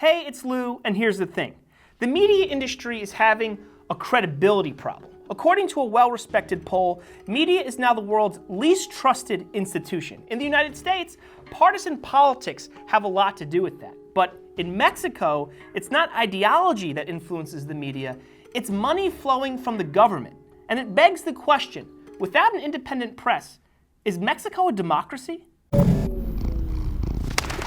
Hey, it's Lou, and here's the thing. The media industry is having a credibility problem. According to a well-respected poll, media is now the world's least trusted institution. In the United States, partisan politics have a lot to do with that. But in Mexico, it's not ideology that influences the media, it's money flowing from the government. And it begs the question, without an independent press, is Mexico a democracy?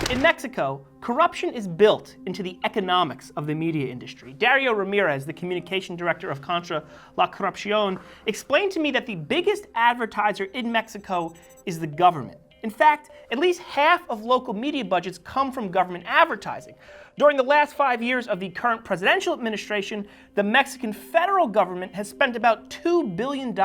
In Mexico, corruption is built into the economics of the media industry. Dario Ramirez, the communication director of Contra la Corrupción, explained to me that the biggest advertiser in Mexico is the government. In fact, at least half of local media budgets come from government advertising. During the last 5 years of the current presidential administration, the Mexican federal government has spent about $2 billion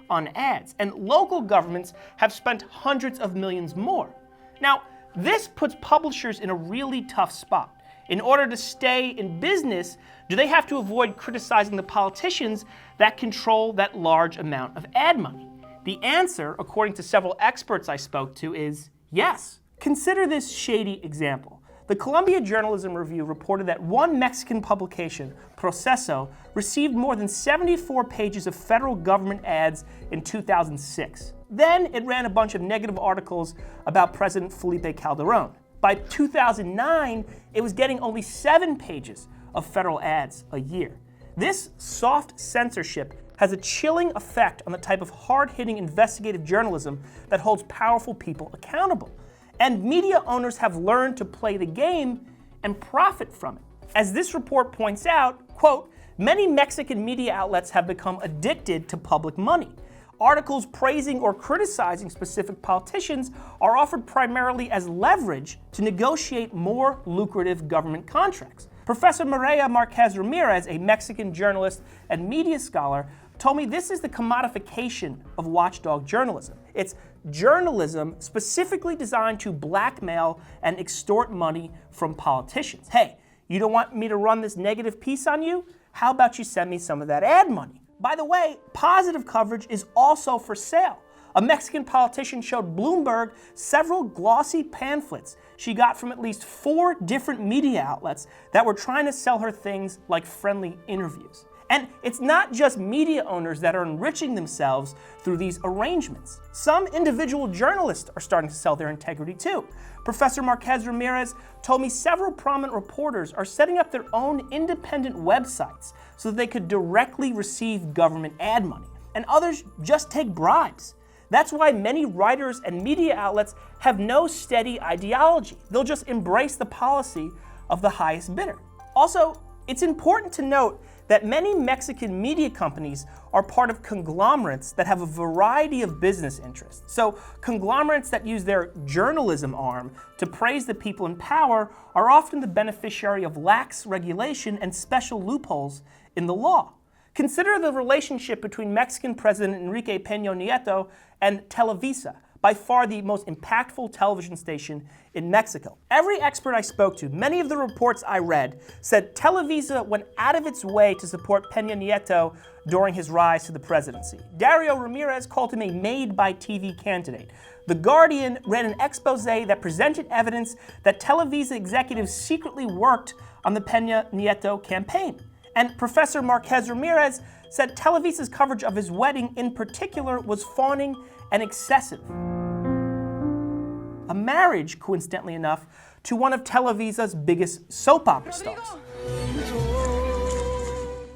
on ads, and local governments have spent hundreds of millions more. Now, this puts publishers in a really tough spot. In order to stay in business, do they have to avoid criticizing the politicians that control that large amount of ad money? The answer, according to several experts I spoke to, is yes. Consider this shady example. The Columbia Journalism Review reported that one Mexican publication, Proceso, received more than 74 pages of federal government ads in 2006. Then it ran a bunch of negative articles about President Felipe Calderón. By 2009, it was getting only 7 pages of federal ads a year. This soft censorship has a chilling effect on the type of hard-hitting investigative journalism that holds powerful people accountable. And media owners have learned to play the game and profit from it. As this report points out, quote, many Mexican media outlets have become addicted to public money. Articles praising or criticizing specific politicians are offered primarily as leverage to negotiate more lucrative government contracts. Professor Maria Marquez Ramirez, a Mexican journalist and media scholar, told me this is the commodification of watchdog journalism. It's journalism specifically designed to blackmail and extort money from politicians. Hey, you don't want me to run this negative piece on you? How about you send me some of that ad money? By the way, positive coverage is also for sale. A Mexican politician showed Bloomberg several glossy pamphlets she got from at least 4 different media outlets that were trying to sell her things like friendly interviews. And it's not just media owners that are enriching themselves through these arrangements. Some individual journalists are starting to sell their integrity too. Professor Marquez Ramirez told me several prominent reporters are setting up their own independent websites so that they could directly receive government ad money, and others just take bribes. That's why many writers and media outlets have no steady ideology. They'll just embrace the policy of the highest bidder. Also, it's important to note that many Mexican media companies are part of conglomerates that have a variety of business interests. So conglomerates that use their journalism arm to praise the people in power are often the beneficiary of lax regulation and special loopholes in the law. Consider the relationship between Mexican President Enrique Peña Nieto and Televisa, by far the most impactful television station in Mexico. Every expert I spoke to, many of the reports I read, said Televisa went out of its way to support Peña Nieto during his rise to the presidency. Dario Ramirez called him a made-by-TV candidate. The Guardian ran an expose that presented evidence that Televisa executives secretly worked on the Peña Nieto campaign. And Professor Marquez Ramirez said Televisa's coverage of his wedding in particular was fawning and excessive. A marriage, coincidentally enough, to one of Televisa's biggest soap opera stars.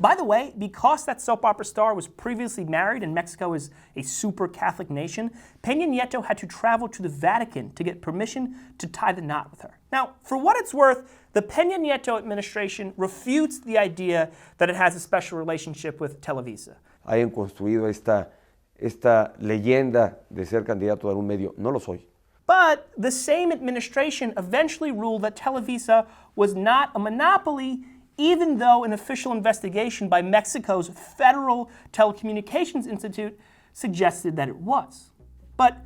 By the way, because that soap opera star was previously married and Mexico is a super Catholic nation, Peña Nieto had to travel to the Vatican to get permission to tie the knot with her. Now, for what it's worth, the Peña Nieto administration refutes the idea that it has a special relationship with Televisa. Hayan construido esta leyenda de ser candidato a un medio. No lo soy. But the same administration eventually ruled that Televisa was not a monopoly, even though an official investigation by Mexico's Federal Telecommunications Institute suggested that it was. But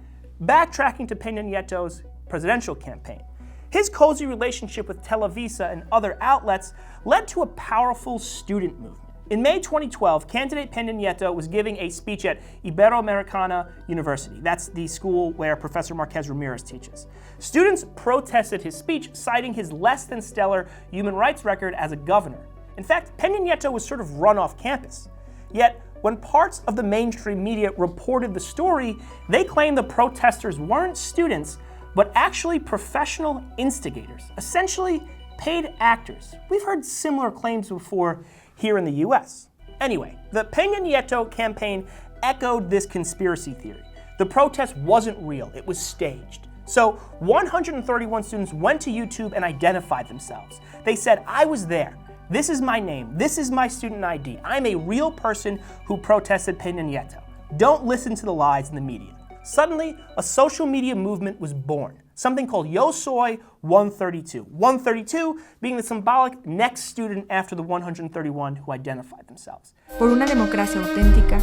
backtracking to Peña Nieto's presidential campaign, his cozy relationship with Televisa and other outlets led to a powerful student movement. In May 2012, candidate Peña Nieto was giving a speech at Iberoamericana University. That's the school where Professor Marquez Ramirez teaches. Students protested his speech, citing his less than stellar human rights record as a governor. In fact, Peña Nieto was sort of run off campus. Yet, when parts of the mainstream media reported the story, they claimed the protesters weren't students, but actually professional instigators, essentially paid actors. We've heard similar claims before here in the US. Anyway, the Peña Nieto campaign echoed this conspiracy theory. The protest wasn't real, it was staged. So 131 students went to YouTube and identified themselves. They said, I was there. This is my name. This is my student ID. I'm a real person who protested Peña Nieto. Don't listen to the lies in the media. Suddenly, a social media movement was born, something called Yo Soy 132. 132 being the symbolic next student after the 131 who identified themselves. Por una democracia auténtica,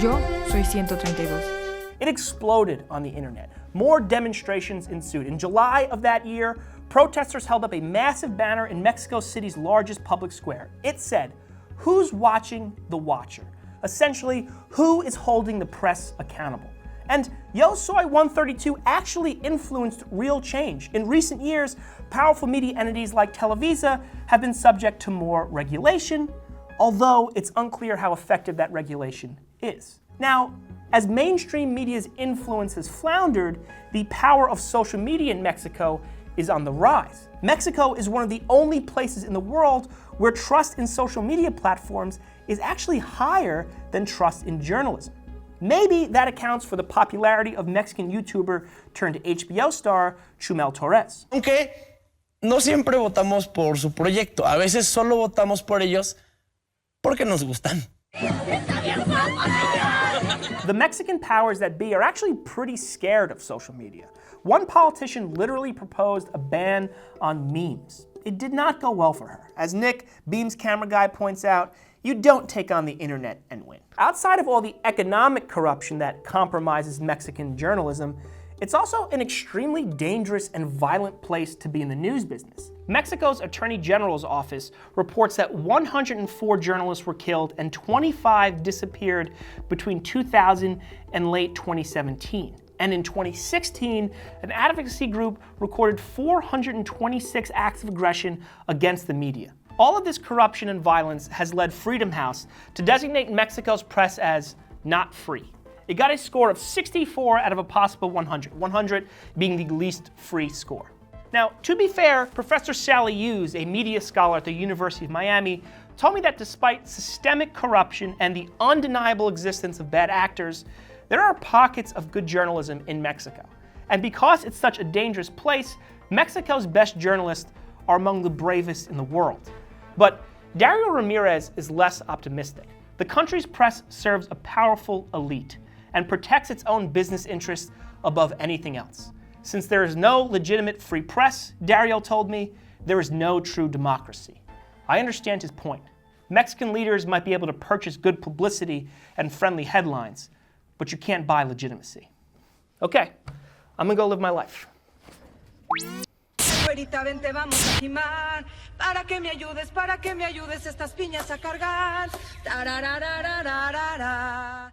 yo soy 132. It exploded on the internet. More demonstrations ensued. In July of that year, protesters held up a massive banner in Mexico City's largest public square. It said, "Who's watching the watcher?" Essentially, who is holding the press accountable? And Yo Soy 132 actually influenced real change. In recent years, powerful media entities like Televisa have been subject to more regulation, although it's unclear how effective that regulation is. Now, as mainstream media's influence has floundered, the power of social media in Mexico is on the rise. Mexico is one of the only places in the world where trust in social media platforms is actually higher than trust in journalism. Maybe that accounts for the popularity of Mexican YouTuber turned HBO star Chumel Torres. Aunque no siempre votamos por su proyecto, a veces solo votamos por ellos porque nos gustan. The Mexican powers that be are actually pretty scared of social media. One politician literally proposed a ban on memes. It did not go well for her. As Nick, Beme's camera guy, points out, you don't take on the internet and win. Outside of all the economic corruption that compromises Mexican journalism, it's also an extremely dangerous and violent place to be in the news business. Mexico's Attorney General's office reports that 104 journalists were killed and 25 disappeared between 2000 and late 2017. And in 2016, an advocacy group recorded 426 acts of aggression against the media. All of this corruption and violence has led Freedom House to designate Mexico's press as not free. It got a score of 64 out of a possible 100, 100 being the least free score. Now, to be fair, Professor Sally Hughes, a media scholar at the University of Miami, told me that despite systemic corruption and the undeniable existence of bad actors, there are pockets of good journalism in Mexico. And because it's such a dangerous place, Mexico's best journalists are among the bravest in the world. But Dario Ramirez is less optimistic. The country's press serves a powerful elite and protects its own business interests above anything else. Since there is no legitimate free press, Dario told me, there is no true democracy. I understand his point. Mexican leaders might be able to purchase good publicity and friendly headlines, but you can't buy legitimacy. Okay, I'm gonna go live my life. Güerita, vente, vamos a quemar, para que me ayudes estas piñas a cargar. Tararararararara.